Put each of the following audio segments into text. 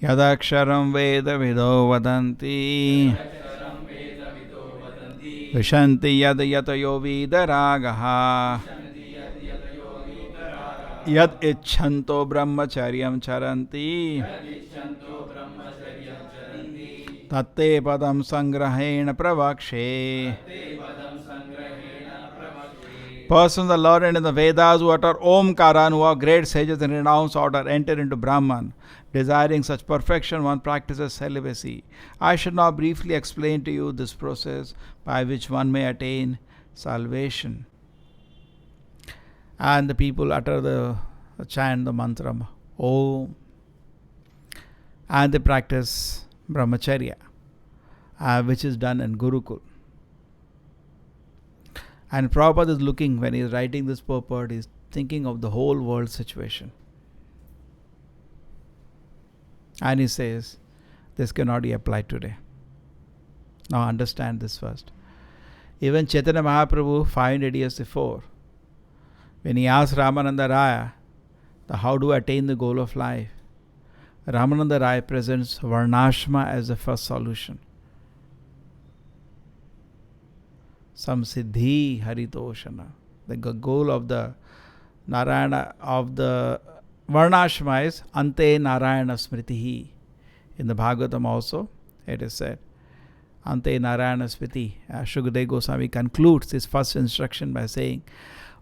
Yad akṣaraṁ veda-vido vadanti. Viśanti yad yatayo vīta-rāgāḥ. Yad icchanto brahmacaryaṁ caranti. Tatte padaṁ saṅgraheṇa pravakṣye. Persons are learned in the Vedas who utter omkāra, who are great sages in renounced order, enter into Brahman. Desiring such perfection, one practices celibacy. I should now briefly explain to you this process by which one may attain salvation. And the people utter the chant, the mantra, Om. And they practice brahmacharya, which is done in Gurukul. And Prabhupada is looking, when he is writing this purport, he is thinking of the whole world situation. And he says, this cannot be applied today. Now understand this first. Even Chaitanya Mahaprabhu, 500 years before, when he asked Ramananda Raya, how do I attain the goal of life? Ramananda Raya presents Varnashma as the first solution. Samsiddhi haritoshana. The goal of the Narayana, of the Varnashma is ante Narayana smritihi. In the Bhagavatam also it is said, ante Narayana smriti. Shukadeva Goswami concludes his first instruction by saying,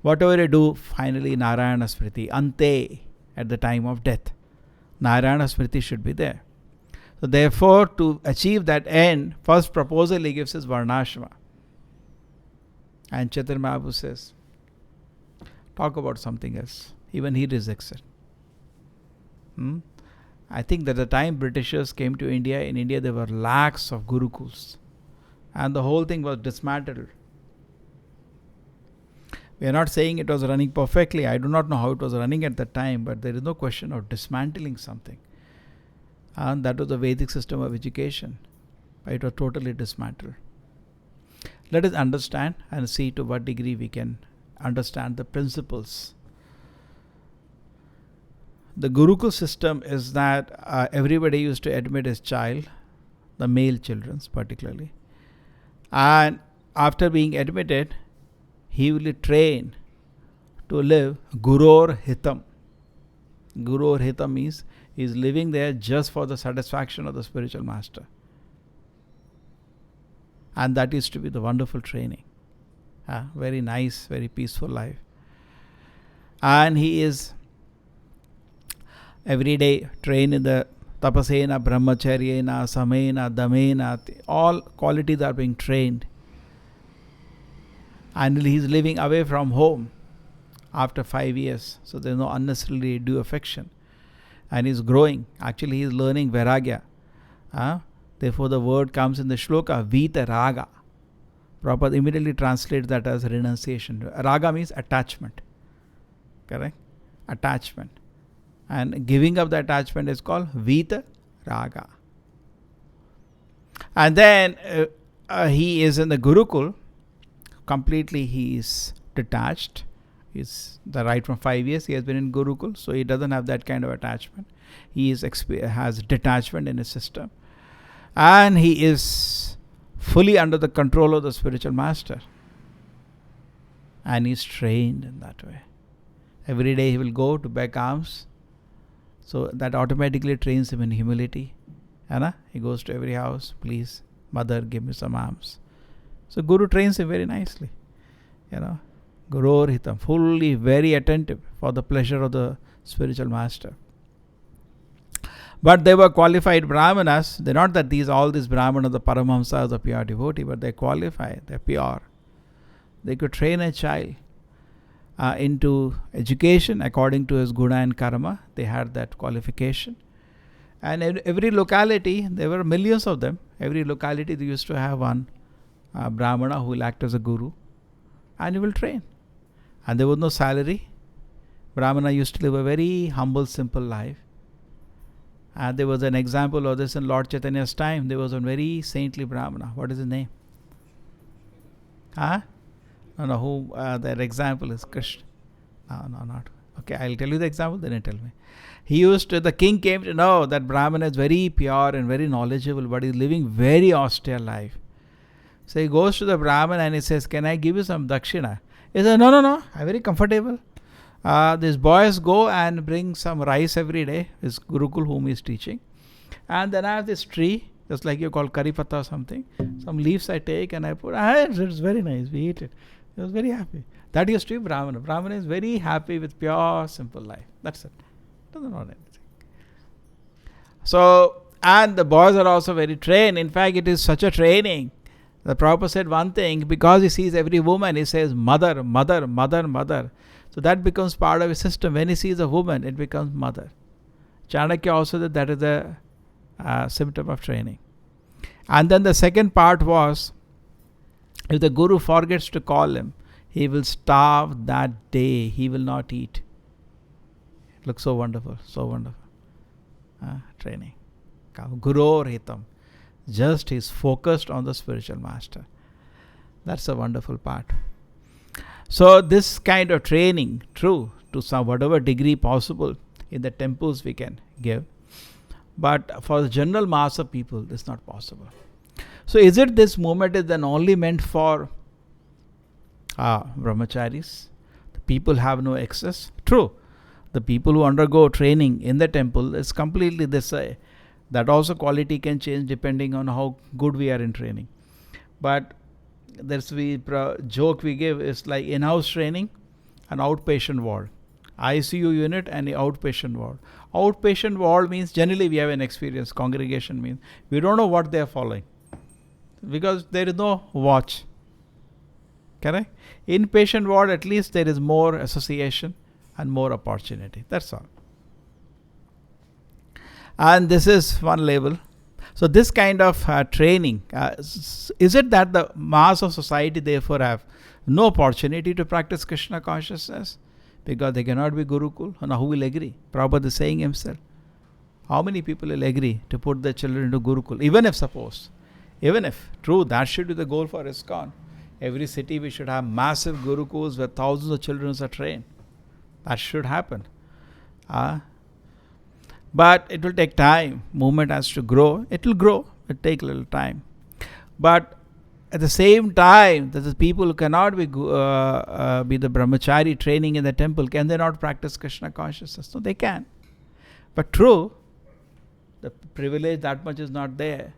whatever you do, finally Narayana smriti, ante, at the time of death. Narayana smriti should be there. So therefore, to achieve that end, first proposal he gives is Varnashma. And Chaitanya Mahaprabhu says, talk about something else. Even he rejects it. I think that the time Britishers came to India, in India there were lakhs of gurukuls. And the whole thing was dismantled. We are not saying it was running perfectly. I do not know how it was running at that time, but there is no question of dismantling something. And that was the Vedic system of education. It was totally dismantled. Let us understand and see to what degree we can understand the principles. The Gurukul system is that everybody used to admit his child, the male children particularly. And after being admitted, he will train to live Guror Hitam. Guror Hitam means he is living there just for the satisfaction of the spiritual master. And that is to be the wonderful training. Very nice, very peaceful life. And he is every day trained in the tapasena, brahmacharyena, samena, damena. All qualities are being trained. And he is living away from home after 5 years. So there is no unnecessarily due affection. And he is growing. Actually, he is learning vairagya. Therefore, the word comes in the shloka, vīta-rāgāḥ. Prabhupada immediately translates that as renunciation. Raga means attachment. Correct? Attachment. And giving up the attachment is called vīta-rāgāḥ. And then he is in the Gurukul. Completely he is detached. He's right from 5 years he has been in Gurukul, so he doesn't have that kind of attachment. He has detachment in his system. And he is fully under the control of the spiritual master. And he is trained in that way. Every day he will go to beg alms. So that automatically trains him in humility. He goes to every house, please, mother, give me some alms. So Guru trains him very nicely. Guror Hitam, fully very attentive for the pleasure of the spiritual master. But they were qualified Brahmanas. They're not that all these Brahmanas, the Paramahamsas, the pure devotee, but they're qualified, they're pure. They could train a child into education according to his guna and karma. They had that qualification. And in every locality, there were millions of them. Every locality they used to have one Brahmana who will act as a guru. And he will train. And there was no salary. Brahmana used to live a very humble, simple life. And there was an example of this in Lord Chaitanya's time. There was a very saintly Brahmana. What is his name? That example is Krishna. No, not. Okay, I'll tell you the example, then you tell me. The king came to know that Brahman is very pure and very knowledgeable, but he's living very austere life. So he goes to the Brahman and he says, can I give you some dakshina? He says, no, I'm very comfortable. These boys go and bring some rice every day, his Gurukul whom he is teaching. And then I have this tree, just like you call curry patta or something. Some leaves I take and I put, it's very nice, we eat it. He was very happy. That used to be Brahmana. Brahmana is very happy with pure, simple life. That's it. Doesn't want anything. So, and the boys are also very trained. In fact, it is such a training. The Prabhupada said one thing, because he sees every woman, he says, mother, mother, mother, mother. So that becomes part of his system. When he sees a woman, it becomes mother. Chanakya also said that is a symptom of training. And then the second part was, if the Guru forgets to call him, he will starve that day. He will not eat. It looks so wonderful, so wonderful. Training. Guru Hitam. Just he's focused on the spiritual master. That's a wonderful part. So this kind of training, true, to some whatever degree possible, in the temples we can give. But for the general mass of people, it's not possible. So is it this movement is then only meant for brahmacharis? The people have no access? True. The people who undergo training in the temple is completely this way. That also quality can change depending on how good we are in training. But there's joke we give is like in-house training and outpatient ward. ICU unit and the outpatient ward. Outpatient ward means generally we have an experience. Congregation means we don't know what they are following because there is no watch. Correct? Inpatient ward, at least there is more association and more opportunity. That's all. And this is one level. So this kind of training, is it that the mass of society therefore have no opportunity to practice Krishna consciousness? Because they cannot be Gurukul. Now who will agree? Prabhupada is saying himself. How many people will agree to put their children into Gurukul? Even if, true, that should be the goal for ISKCON. Every city we should have massive Gurukuls where thousands of children are trained. That should happen. But it will take time. Movement has to grow. It will grow. It will take a little time. But at the same time, the people who cannot be the brahmachari training in the temple, can they not practice Krishna consciousness? No, they can. But true, the privilege that much is not there.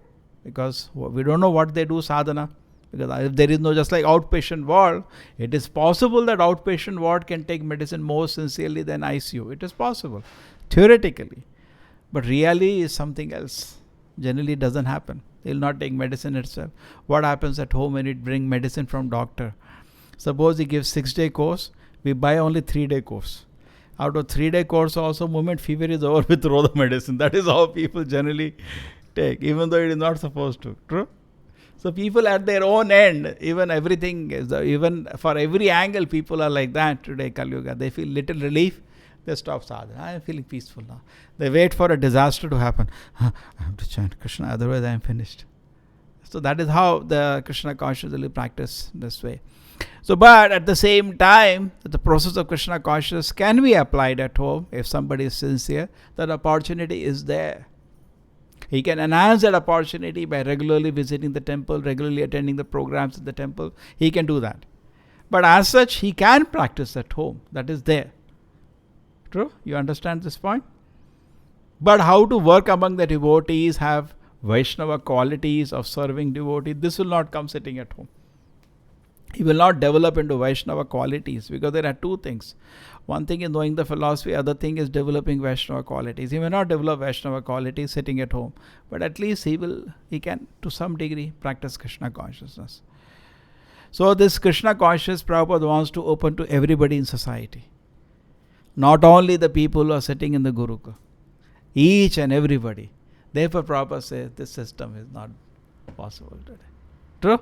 Because we don't know what they do sadhana. Because if there is no, just like outpatient ward, it is possible that outpatient ward can take medicine more sincerely than ICU. It is possible, theoretically. But really is something else. Generally doesn't happen. They will not take medicine itself. What happens at home when you bring medicine from doctor? Suppose he gives 6-day course, we buy only 3-day course. Out of 3-day course also, moment fever is over, we throw the medicine. That is how people generally take, even though it is not supposed to. True? So people at their own end, even everything, even for every angle, people are like that today, Kali Yuga. They feel little relief, they stop sadhana. I am feeling peaceful now. They wait for a disaster to happen. I have to chant Krishna, otherwise I am finished. So that is how the Krishna consciousness will practice this way. So, but at the same time, the process of Krishna consciousness can be applied at home if somebody is sincere. That opportunity is there. He can enhance that opportunity by regularly visiting the temple, regularly attending the programs at the temple. He can do that. But as such, he can practice at home. That is there. True? You understand this point? But how to work among the devotees, have Vaishnava qualities of serving devotee, this will not come sitting at home. He will not develop into Vaishnava qualities because there are two things. One thing is knowing the philosophy, other thing is developing Vaishnava qualities. He may not develop Vaishnava qualities sitting at home, but at least he can to some degree practice Krishna consciousness. So this Krishna consciousness Prabhupada wants to open to everybody in society. Not only the people who are sitting in the Gurukul. Each and everybody. Therefore Prabhupada says this system is not possible today. True?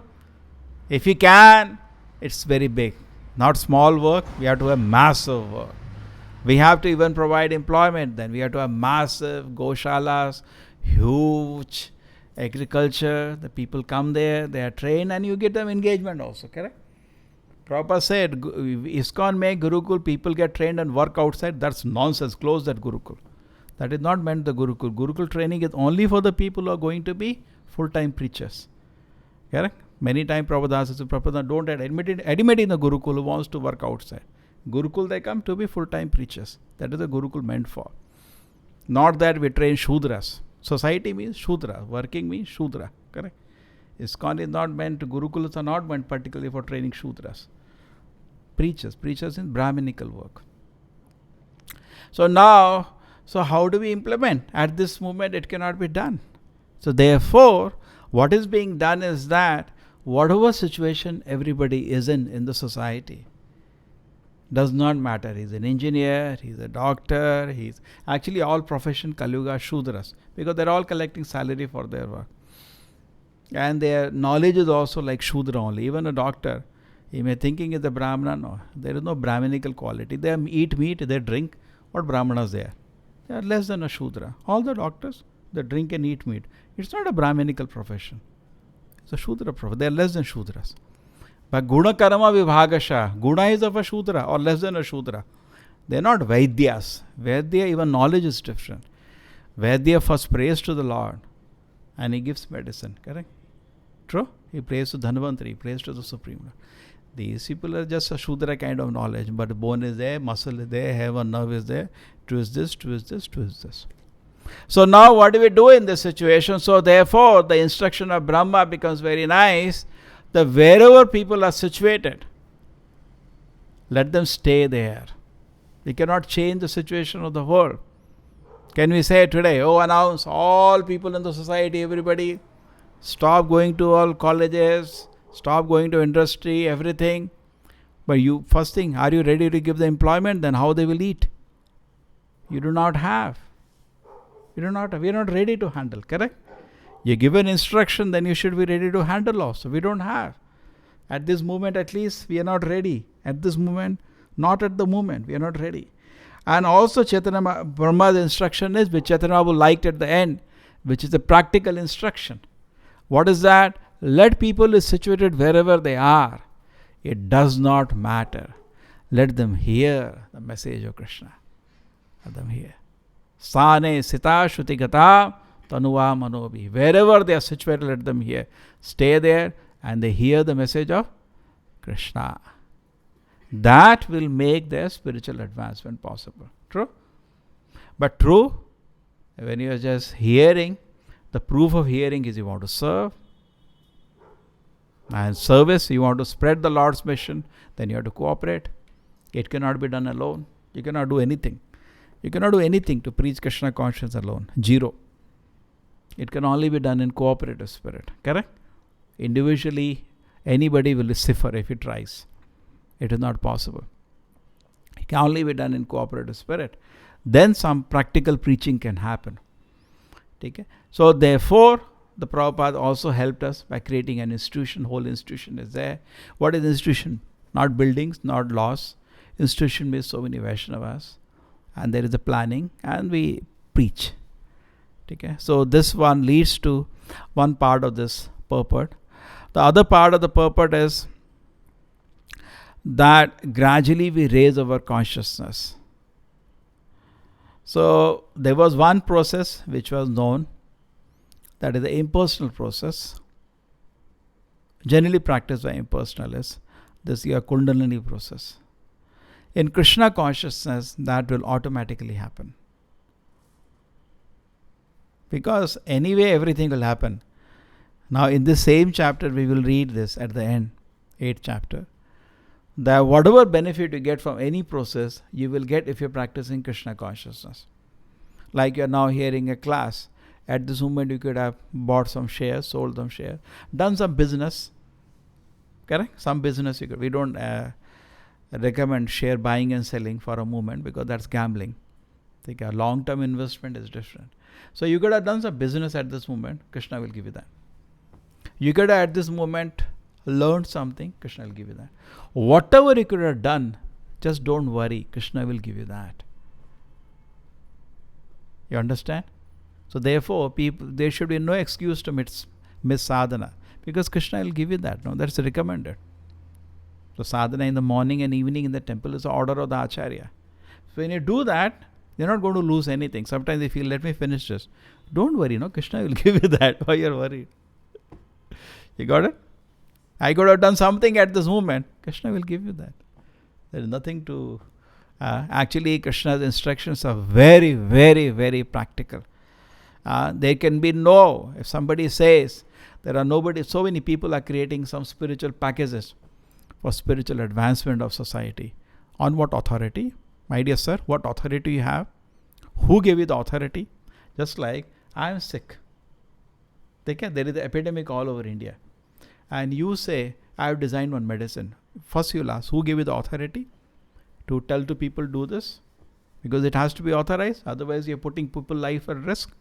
If you can, it's very big. Not small work, we have to have massive work. We have to even provide employment then. We have to have massive goshalas, huge agriculture. The people come there, they are trained and you get them engagement also, correct? Prabhupada said, ISKCON make Gurukul, people get trained and work outside. That's nonsense. Close that Gurukul. That is not meant the Gurukul. Gurukul training is only for the people who are going to be full-time preachers. Correct? Many times Prabhupada says, Prabhupada, don't admit in the Gurukul who wants to work outside. Gurukul, they come to be full-time preachers. That is the Gurukul meant for. Not that we train Shudras. Society means Shudra. Working means Shudra. Correct? ISKCON is not meant, Gurukulas are not meant particularly for training Shudras. Preachers in Brahminical work. So now, how do we implement? At this moment, it cannot be done. So therefore, what is being done is that whatever situation everybody is in the society, does not matter. He's an engineer, he's a doctor, he's actually all profession Kalyuga Shudras, because they're all collecting salary for their work. And their knowledge is also like Shudra only. Even a doctor, he may thinking is a Brahmana. No, there is no Brahminical quality. They eat meat, they drink. What Brahmanas they are? They are less than a Shudra. All the doctors, they drink and eat meat. It's not a Brahminical profession. It's a Shudra profession. They are less than Shudras. But Guna Karma Vibhagasha, Guna is of a Shudra or less than a Shudra. They are not Vaidyas. Vaidya, even knowledge is different. Vaidya first prays to the Lord and he gives medicine. Correct? True? He prays to Dhanvantari, he prays to the Supreme Lord. These people are just a Shudra kind of knowledge, but bone is there, muscle is there, hair and nerve is there. Twist this, twist this, twist this. So now what do we do in this situation? So therefore, the instruction of Brahma becomes very nice. That wherever people are situated, let them stay there. We cannot change the situation of the world. Can we say today, announce all people in the society, everybody, stop going to all colleges, stop going to industry, everything. But you, first thing, are you ready to give the employment? Then how they will eat? You do not have. We are not ready to handle, correct? You give an instruction, then you should be ready to handle also. We don't have. At this moment, at least, we are not ready. At this moment, not at the moment, we are not ready. And also, Chaitanya Brahma's instruction is, which Chaitanya Prabhu liked at the end, which is a practical instruction. What is that? Let people is situated wherever they are. It does not matter. Let them hear the message of Krishna. Let them hear. Sane sita shuti gata tanuva manobi. Wherever they are situated, let them hear. Stay there and they hear the message of Krishna. That will make their spiritual advancement possible. True? But true, when you are just hearing, the proof of hearing is you want to serve. And service, you want to spread the Lord's mission, then you have to cooperate. It cannot be done alone. You cannot do anything. You cannot do anything to preach Krishna consciousness alone. Zero. It can only be done in cooperative spirit. Correct? Individually, anybody will suffer if he tries. It is not possible. It can only be done in cooperative spirit. Then some practical preaching can happen. Okay? So therefore, the Prabhupada also helped us by creating an institution. Whole institution is there. What is institution? Not buildings, not laws. Institution means so many Vaishnavas. And there is a planning and we preach. Okay? So this one leads to one part of this purport. The other part of the purport is that gradually we raise our consciousness. So there was one process which was known, that is the impersonal process, generally practiced by impersonalists. This is your Kundalini process. In Krishna consciousness, that will automatically happen. Because anyway, everything will happen. Now, in this same chapter, we will read this at the end, 8th chapter. That whatever benefit you get from any process, you will get if you're practicing Krishna consciousness. Like you're now hearing a class. At this moment, you could have bought some shares, sold some shares, done some business. Correct? Some business you could. We don't recommend share buying and selling for a moment because that's gambling. Think a long-term investment is different. So you could have done some business at this moment. Krishna will give you that. You could have at this moment learned something. Krishna will give you that. Whatever you could have done, just don't worry. Krishna will give you that. You understand? So therefore, there should be no excuse to miss sadhana, because Krishna will give you that. No, that's recommended. So sadhana in the morning and evening in the temple is the order of the acharya. So when you do that, you're not going to lose anything. Sometimes they feel, let me finish this. Don't worry, Krishna will give you that. Why you're worried? You got it? I could have done something at this moment. Krishna will give you that. There is nothing to... actually, Krishna's instructions are very, very, very practical. There can be no... If somebody says, so many people are creating some spiritual packages for spiritual advancement of society. On what authority? My dear sir, what authority you have? Who gave you the authority? Just like, I am sick. There is an epidemic all over India. And you say, I have designed one medicine. First you'll ask, who gave you the authority to tell to people do this? Because it has to be authorized. Otherwise you're putting people's life at risk.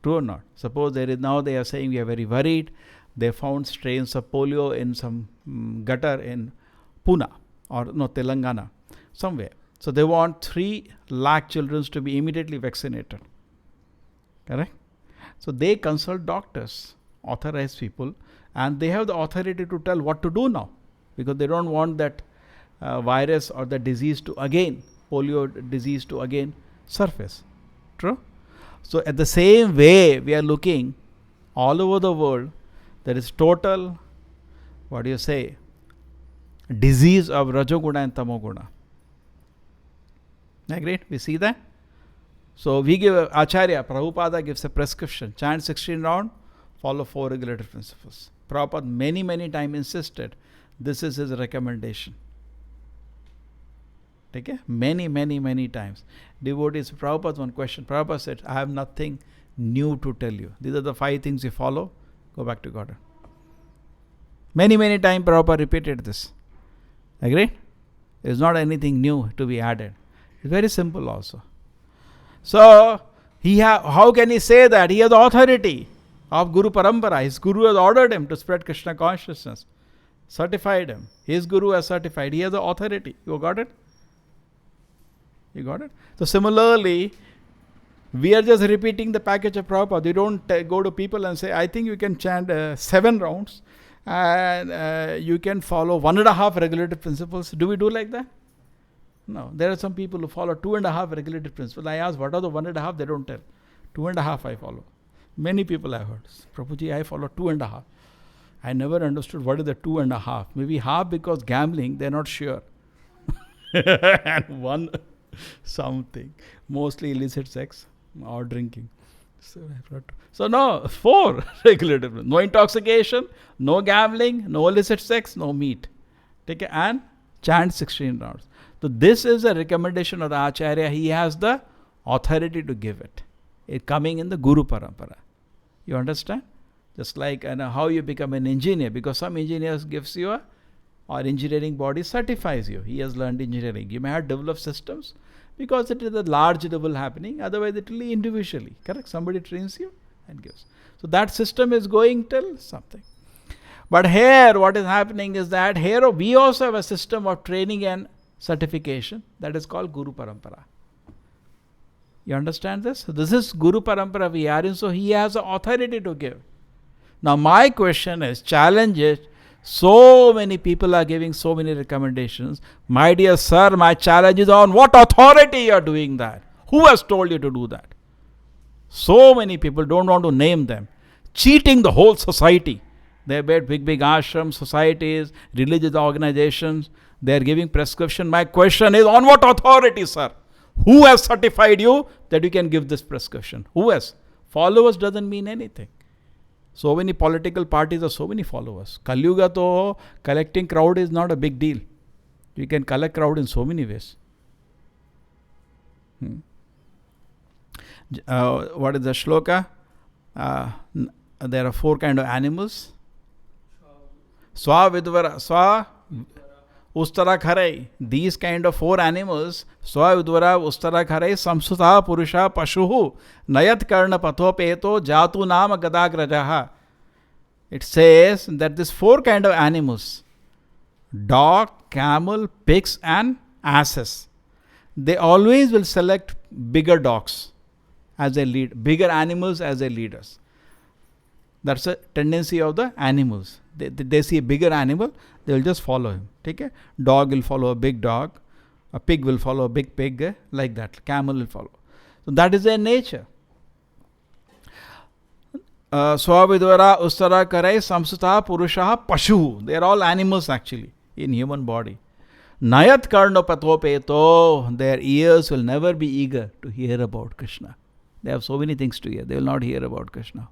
True or not? Suppose now they are saying we are very worried. They found strains of polio in some gutter in Pune or Telangana, somewhere. So they want 3 lakh children to be immediately vaccinated. Correct? So they consult doctors, authorized people, and they have the authority to tell what to do now, because they don't want that virus or the disease to again, polio disease to again surface. True? So at the same way, we are looking all over the world, there is total, disease of Rajoguna and Tamoguna. Agreed? We see that? So we give Acharya, Prabhupada gives a prescription. Chant 16 rounds, follow 4 regulative principles. Prabhupada many, many times insisted. This is his recommendation. Okay? Many, many, many times. Devotees, Prabhupada's one question. Prabhupada said, I have nothing new to tell you. These are the 5 things you follow. Go back to God. Many, many times Prabhupada repeated this. Agreed? There is not anything new to be added. It's very simple also. So, how can he say that? He has the authority of Guru Parampara. His Guru has ordered him to spread Krishna consciousness. Certified him. His Guru has certified. He has the authority. You got it? You got it? So similarly, we are just repeating the package of Prabhupada. We don't go to people and say, I think you can chant 7 rounds and you can follow 1.5 regulative principles. Do we do like that? No. There are some people who follow 2.5 regulative principles. I ask, what are the 1.5? They don't tell. 2.5 I follow. Many people I heard. Prabhuji, I follow 2.5. I never understood what is the 2.5. Maybe half because gambling, they're not sure. And 1 something. Mostly illicit sex or drinking. So no, 4 regulative principles. No intoxication, no gambling, no illicit sex, no meat. Take it and chant 16 rounds. So this is a recommendation of the Acharya. He has the authority to give it. It coming in the Guru Parampara. You understand? Just like how you become an engineer, because some engineers gives you or engineering body certifies you. He has learned engineering. You may have developed systems because it is a large level happening. Otherwise it will be individually. Correct? Somebody trains you and gives. So that system is going till something. But here what is happening is that here we also have a system of training and certification that is called Guru Parampara. You understand this? So this is Guru Parampara we are in, so he has the authority to give. Now my question is, challenge it. So many people are giving so many recommendations. My dear sir, my challenge is on what authority you are doing that? Who has told you to do that? So many people, don't want to name them, cheating the whole society. They have big ashram societies, religious organizations. They are giving prescription. My question is, on what authority, sir? Who has certified you that you can give this prescription? Who has? Followers doesn't mean anything. So many political parties have so many followers. Kali Yuga to collecting crowd is not a big deal. You can collect crowd in so many ways. What is the shloka? There are 4 kind of animals. Swa vidvara, swa ustara kharai. These kind of 4 animals, swa vidvara, ustara kharai, samsuta purusha pashuhu, nayat karna pathopeto, jatu nama gadagrajaha. It says that these 4 kind of animals, dog, camel, pigs and asses, they always will select bigger dogs as their bigger animals as their leaders. That's a tendency of the animals. They see a bigger animal, they will just follow him. Okay? Dog will follow a big dog. A pig will follow a big pig. Like that. Camel will follow. So that is their nature. Swavidvara ustara karai samsuta purusha pashu. They are all animals actually in human body. Nayat karno patopeto. Their ears will never be eager to hear about Krishna. They have so many things to hear. They will not hear about Krishna.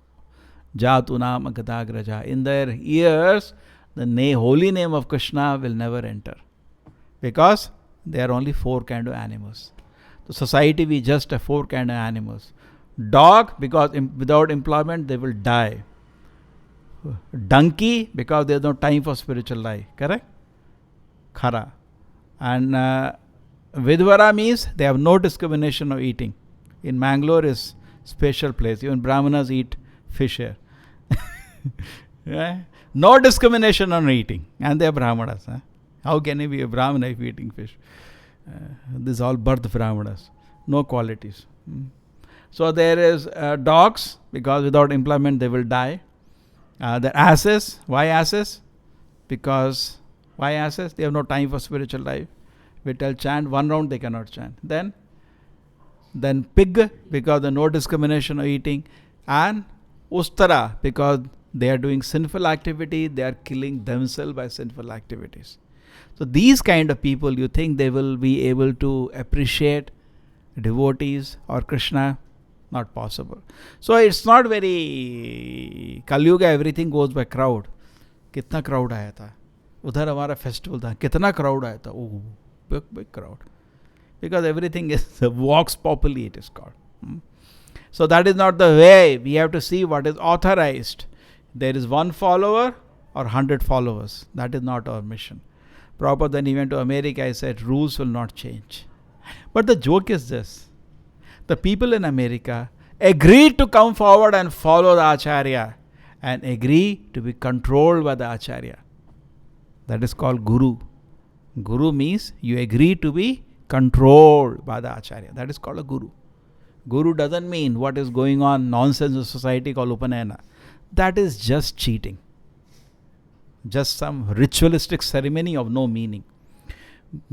Jatunam agatagraja. In their ears, the holy name of Krishna will never enter. Because there are only 4 kind of animals. The society we just have 4 kind of animals. Dog, because without employment they will die. Donkey, because there is no time for spiritual life. Correct? Khara. And Vidvara means they have no discrimination of eating. In Mangalore is special place. Even Brahmanas eat fish here. Yeah? No discrimination on eating. And they are Brahmanas. How can he be a Brahmana if eating fish? This is all birth Brahmanas. No qualities. So there is dogs, because without employment they will die. The asses. Why asses? Because why asses? They have no time for spiritual life. We tell chant, 1 round they cannot chant. Then pig, because there is no discrimination of eating. And ustara, because they are doing sinful activity, they are killing themselves by sinful activities. So these kind of people, you think they will be able to appreciate devotees or Krishna? Not possible. So it's not very Kali Yuga, everything goes by crowd. Kitna crowd aaya tha? Udhar hamara festival tha. Kitna crowd aaya tha? Oh, big crowd. Because everything is vox populi, it is called. So that is not the way. We have to see what is authorized. There is 1 follower or 100 followers. That is not our mission. Prabhupada, when he went to America, he said, rules will not change. But the joke is this. The people in America agreed to come forward and follow the Acharya and agree to be controlled by the Acharya. That is called Guru. Guru means you agree to be controlled by the Acharya. That is called a Guru. Guru doesn't mean what is going on nonsense in society called Upanayana. That is just cheating. Just some ritualistic ceremony of no meaning.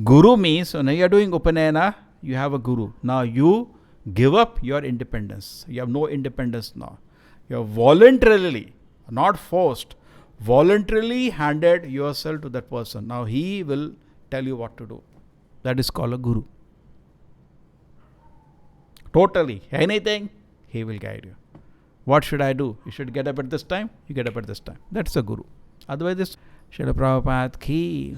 Guru means, so now you are doing Upanayana, you have a Guru. Now you give up your independence. You have no independence now. You have voluntarily, not forced, voluntarily handed yourself to that person. Now he will tell you what to do. That is called a Guru. Totally. Anything, he will guide you. What should I do? You should get up at this time. You get up at this time. That's a Guru. Otherwise, this Srila Prabhupada ki